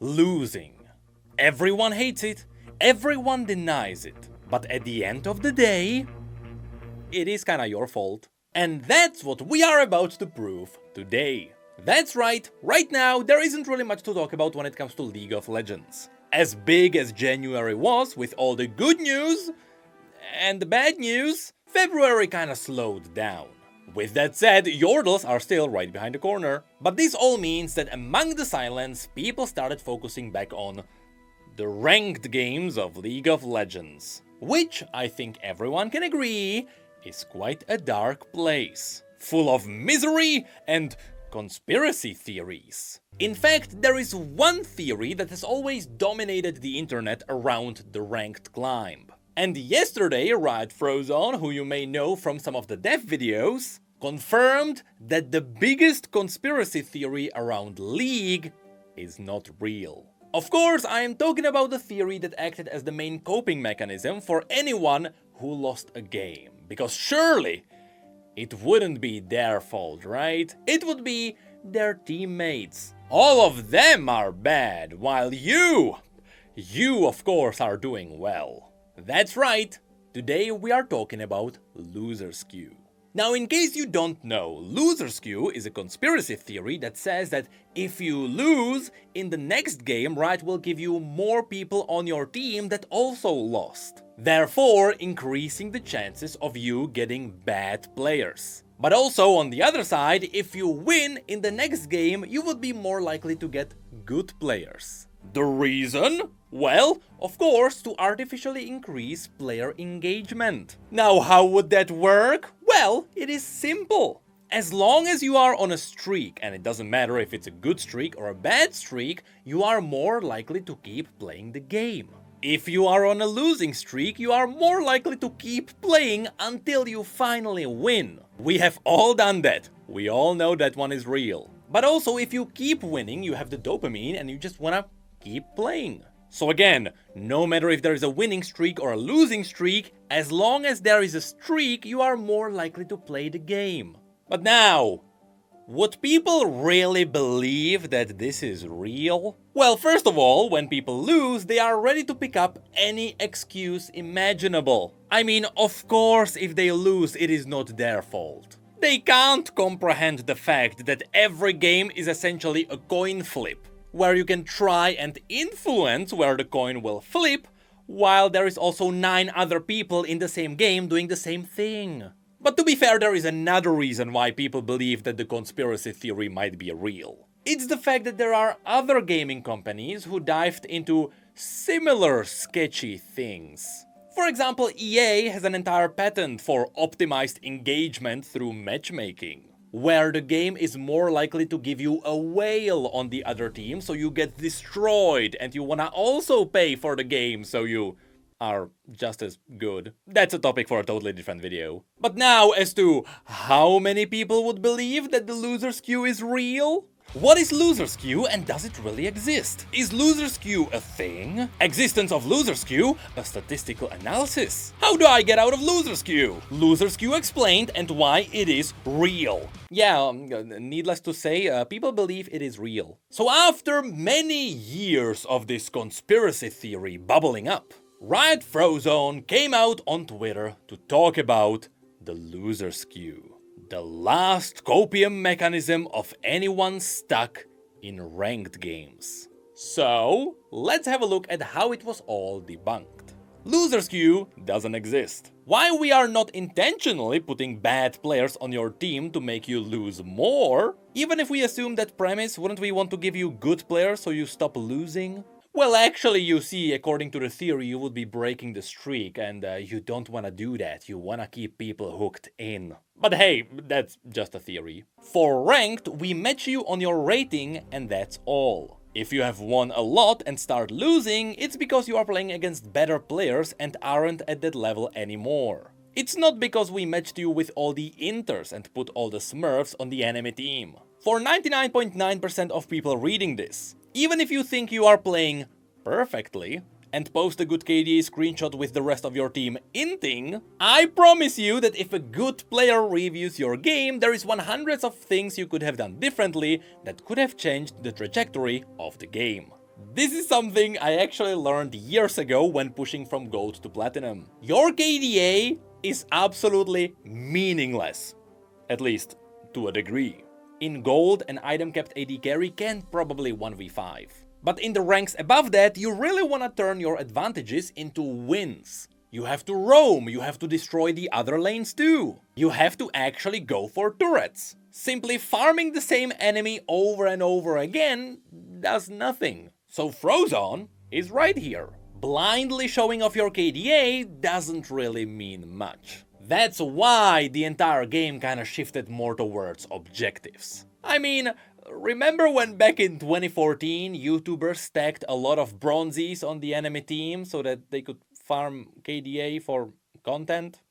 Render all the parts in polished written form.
Losing. Everyone hates it, everyone denies it, but at the end of the day, it is kinda your fault. And that's what we are about to prove today. That's right now there isn't really much to talk about when it comes to League of Legends. As big as January was, with all the good news and the bad news, February kinda slowed down. With that said, Yordles are still right behind the corner. But this all means that among the silence, people started focusing back on the ranked games of League of Legends. Which, I think everyone can agree, is quite a dark place. Full of misery and conspiracy theories. In fact, there is one theory that has always dominated the internet around the ranked climb. And yesterday, Riot Frozone, who you may know from some of the dev videos, confirmed that the biggest conspiracy theory around League is not real. Of course, I am talking about the theory that acted as the main coping mechanism for anyone who lost a game. Because surely, it wouldn't be their fault, right? It would be their teammates. All of them are bad, while you of course are doing well. That's right, today we are talking about Loser's Queue. Now, in case you don't know, Loser's Queue is a conspiracy theory that says that if you lose, in the next game Riot will give you more people on your team that also lost, therefore increasing the chances of you getting bad players. But also, on the other side, if you win in the next game, you would be more likely to get good players. The reason? Well, of course, to artificially increase player engagement. Now, how would that work? Well, it is simple. As long as you are on a streak, and it doesn't matter if it's a good streak or a bad streak, you are more likely to keep playing the game. If you are on a losing streak, you are more likely to keep playing until you finally win. We have all done that. We all know that one is real. But also, if you keep winning, you have the dopamine and you just wanna keep playing. So again, no matter if there is a winning streak or a losing streak, as long as there is a streak, you are more likely to play the game. But now, would people really believe that this is real? Well, first of all, when people lose, they are ready to pick up any excuse imaginable. I mean, of course, if they lose, it is not their fault. They can't comprehend the fact that every game is essentially a coin flip, where you can try and influence where the coin will flip, while there is also 9 other people in the same game doing the same thing. But to be fair, there is another reason why people believe that the conspiracy theory might be real. It's the fact that there are other gaming companies who dived into similar sketchy things. For example, EA has an entire patent for optimized engagement through matchmaking, where the game is more likely to give you a whale on the other team so you get destroyed and you wanna also pay for the game so you are just as good. That's a topic for a totally different video. But now, as to how many people would believe that the Loser's Queue is real? What is Loser's Queue and does it really exist? Is Loser's Queue a thing? Existence of Loser's Queue a statistical analysis? How do I get out of Loser's Queue? Loser's Queue explained and why it is real. Yeah, needless to say, people believe it is real. So after many years of this conspiracy theory bubbling up, Riot Frozone came out on Twitter to talk about the Loser's Queue. The last copium mechanism of anyone stuck in ranked games. So, let's have a look at how it was all debunked. Loser's Queue doesn't exist. Why we are not intentionally putting bad players on your team to make you lose more? Even if we assume that premise, wouldn't we want to give you good players so you stop losing? Well, actually, you see, according to the theory, you would be breaking the streak, and you don't want to do that. You want to keep people hooked in. But hey, that's just a theory. For ranked, we match you on your rating, and that's all. If you have won a lot and start losing, it's because you are playing against better players and aren't at that level anymore. It's not because we matched you with all the inters and put all the smurfs on the enemy team. For 99.9% of people reading this, even if you think you are playing perfectly and post a good KDA screenshot with the rest of your team inting, I promise you that if a good player reviews your game, there is 100s of things you could have done differently that could have changed the trajectory of the game. This is something I actually learned years ago when pushing from gold to platinum. Your KDA is absolutely meaningless, at least to a degree. In gold, an item-capped AD carry can probably 1v5. But in the ranks above that, you really want to turn your advantages into wins. You have to roam, you have to destroy the other lanes too. You have to actually go for turrets. Simply farming the same enemy over and over again does nothing. So Frozone is right here. Blindly showing off your KDA doesn't really mean much. That's why the entire game kinda shifted more towards objectives. I mean, remember when back in 2014 YouTubers stacked a lot of bronzies on the enemy team so that they could farm KDA for content?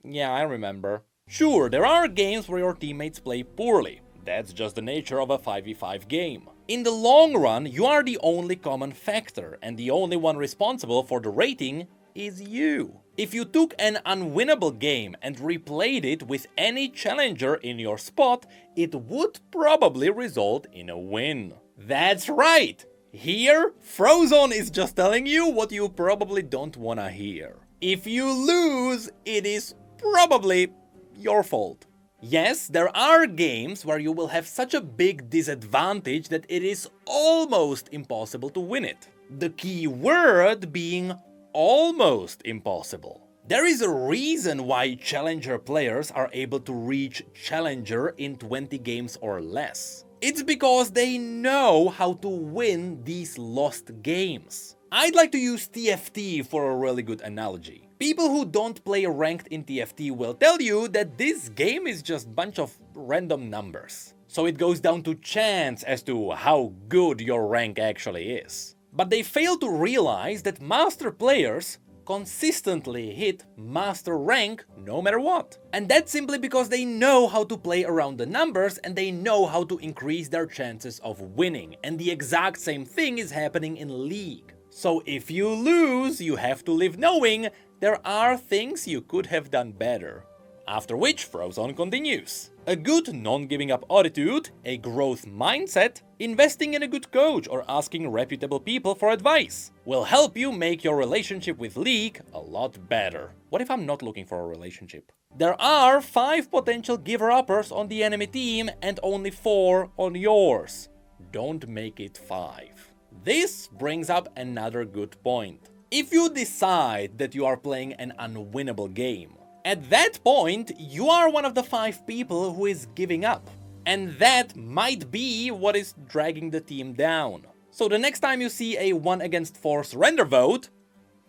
Yeah, I remember. Sure, there are games where your teammates play poorly. That's just the nature of a 5v5 game. In the long run, you are the only common factor, and the only one responsible for the rating is you. If you took an unwinnable game and replayed it with any challenger in your spot, it would probably result in a win. That's right! Here, Frozone is just telling you what you probably don't wanna hear. If you lose, it is probably your fault. Yes, there are games where you will have such a big disadvantage that it is almost impossible to win it. The key word being almost impossible. There is a reason why Challenger players are able to reach Challenger in 20 games or less. It's because they know how to win these lost games. I'd like to use TFT for a really good analogy. People who don't play ranked in TFT will tell you that this game is just a bunch of random numbers. So it goes down to chance as to how good your rank actually is. But they fail to realize that master players consistently hit master rank no matter what. And that's simply because they know how to play around the numbers and they know how to increase their chances of winning. And the exact same thing is happening in League. So if you lose, you have to live knowing there are things you could have done better. After which Frozone continues. A good non-giving up attitude, a growth mindset, investing in a good coach or asking reputable people for advice will help you make your relationship with League a lot better. What if I'm not looking for a relationship? There are 5 potential giver-uppers on the enemy team and only 4 on yours. Don't make it 5. This brings up another good point. If you decide that you are playing an unwinnable game, at that point, you are one of the 5 people who is giving up. And that might be what is dragging the team down. So the next time you see a 1 against 4 surrender vote,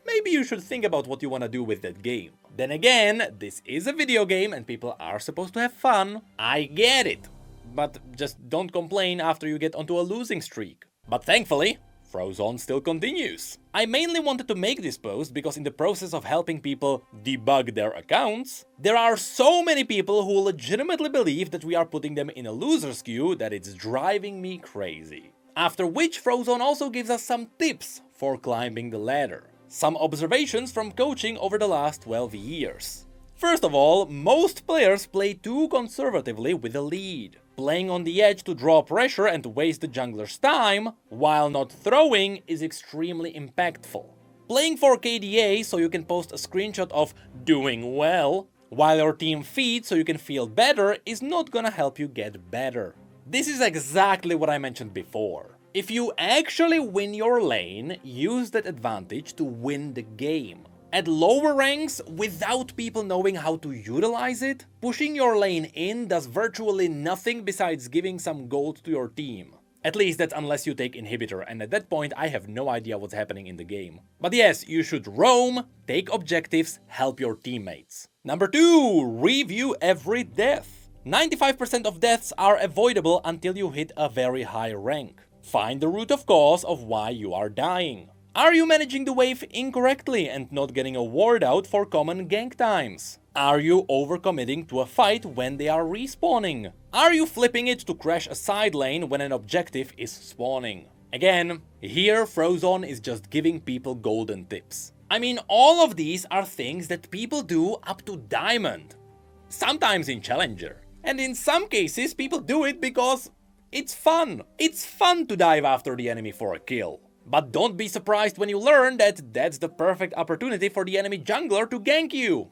maybe you should think about what you want to do with that game. Then again, this is a video game and people are supposed to have fun. I get it. But just don't complain after you get onto a losing streak. But thankfully, Frozone still continues. I mainly wanted to make this post because in the process of helping people debug their accounts, there are so many people who legitimately believe that we are putting them in a loser's queue that it's driving me crazy. After which Frozone also gives us some tips for climbing the ladder. Some observations from coaching over the last 12 years. First of all, most players play too conservatively with a lead. Playing on the edge to draw pressure and waste the jungler's time, while not throwing, is extremely impactful. Playing for KDA so you can post a screenshot of doing well, while your team feeds so you can feel better, is not gonna help you get better. This is exactly what I mentioned before. If you actually win your lane, use that advantage to win the game. At lower ranks, without people knowing how to utilize it, pushing your lane in does virtually nothing besides giving some gold to your team. At least that's unless you take inhibitor, and at that point I have no idea what's happening in the game. But yes, you should roam, take objectives, help your teammates. Number 2, review every death. 95% of deaths are avoidable until you hit a very high rank. Find the root of cause of why you are dying. Are you managing the wave incorrectly and not getting a ward out for common gank times? Are you overcommitting to a fight when they are respawning? Are you flipping it to crash a side lane when an objective is spawning? Again, here Frozone is just giving people golden tips. I mean, all of these are things that people do up to Diamond. Sometimes in Challenger. And in some cases people do it because It's fun! It's fun to dive after the enemy for a kill. But don't be surprised when you learn that that's the perfect opportunity for the enemy jungler to gank you.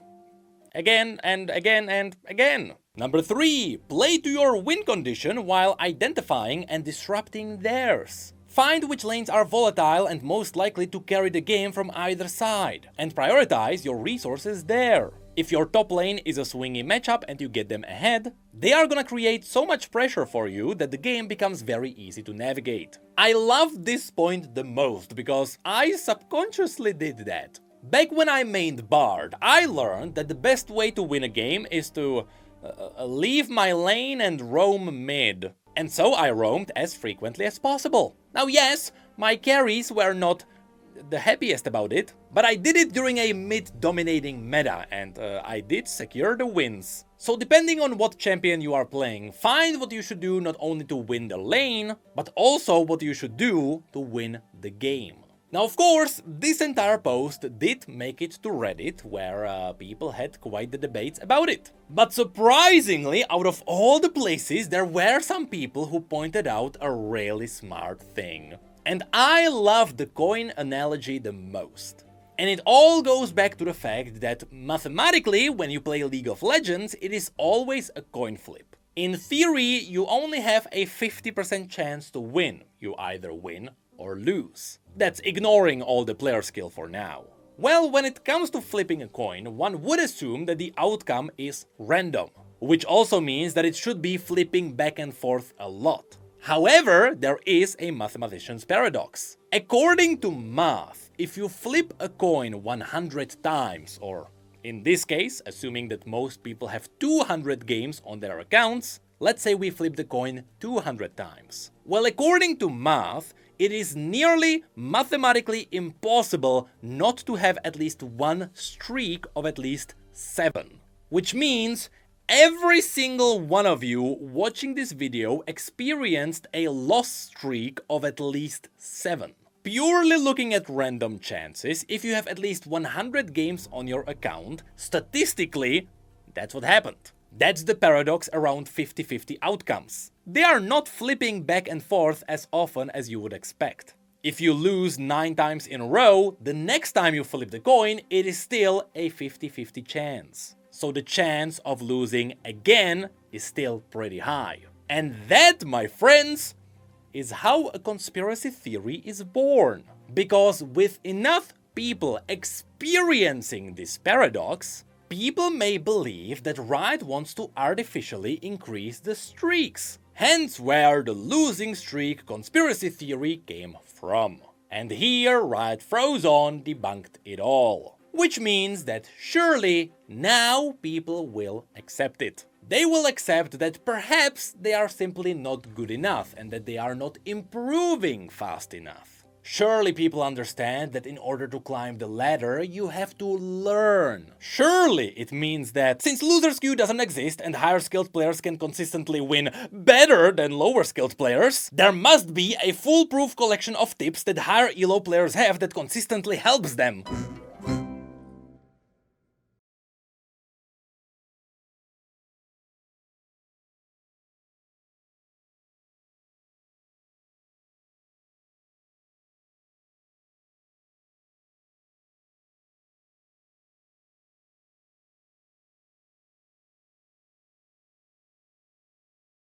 Again and again and again. Number 3. Play to your win condition while identifying and disrupting theirs. Find which lanes are volatile and most likely to carry the game from either side, and prioritize your resources there. If your top lane is a swingy matchup and you get them ahead, they are gonna create so much pressure for you that the game becomes very easy to navigate. I love this point the most because I subconsciously did that. Back when I mained Bard, I learned that the best way to win a game is to leave my lane and roam mid. And so I roamed as frequently as possible. Now yes, my carries were not the happiest about it, but I did it during a mid-dominating meta and I did secure the wins. So depending on what champion you are playing, find what you should do not only to win the lane, but also what you should do to win the game. Now of course, this entire post did make it to Reddit, where people had quite the debates about it. But surprisingly, out of all the places, there were some people who pointed out a really smart thing. And I love the coin analogy the most. And it all goes back to the fact that mathematically, when you play League of Legends, it is always a coin flip. In theory, you only have a 50% chance to win. You either win or lose. That's ignoring all the player skill for now. Well, when it comes to flipping a coin, one would assume that the outcome is random, which also means that it should be flipping back and forth a lot. However, there is a mathematician's paradox. According to math, if you flip a coin 100 times, or in this case, assuming that most people have 200 games on their accounts, let's say we flip the coin 200 times. Well, according to math, it is nearly mathematically impossible not to have at least one streak of at least 7. Which means every single one of you watching this video experienced a loss streak of at least 7. Purely looking at random chances, if you have at least 100 games on your account, statistically, that's what happened. That's the paradox around 50-50 outcomes. They are not flipping back and forth as often as you would expect. If you lose 9 times in a row, the next time you flip the coin, it is still a 50-50 chance. So the chance of losing again is still pretty high. And that, my friends, is how a conspiracy theory is born. Because with enough people experiencing this paradox, people may believe that Riot wants to artificially increase the streaks. Hence where the losing streak conspiracy theory came from. And here Riot Frozen debunked it all. Which means that surely now people will accept it. They will accept that perhaps they are simply not good enough and that they are not improving fast enough. Surely people understand that in order to climb the ladder, you have to learn. Surely it means that since loser skew doesn't exist and higher skilled players can consistently win better than lower skilled players, there must be a foolproof collection of tips that higher elo players have that consistently helps them.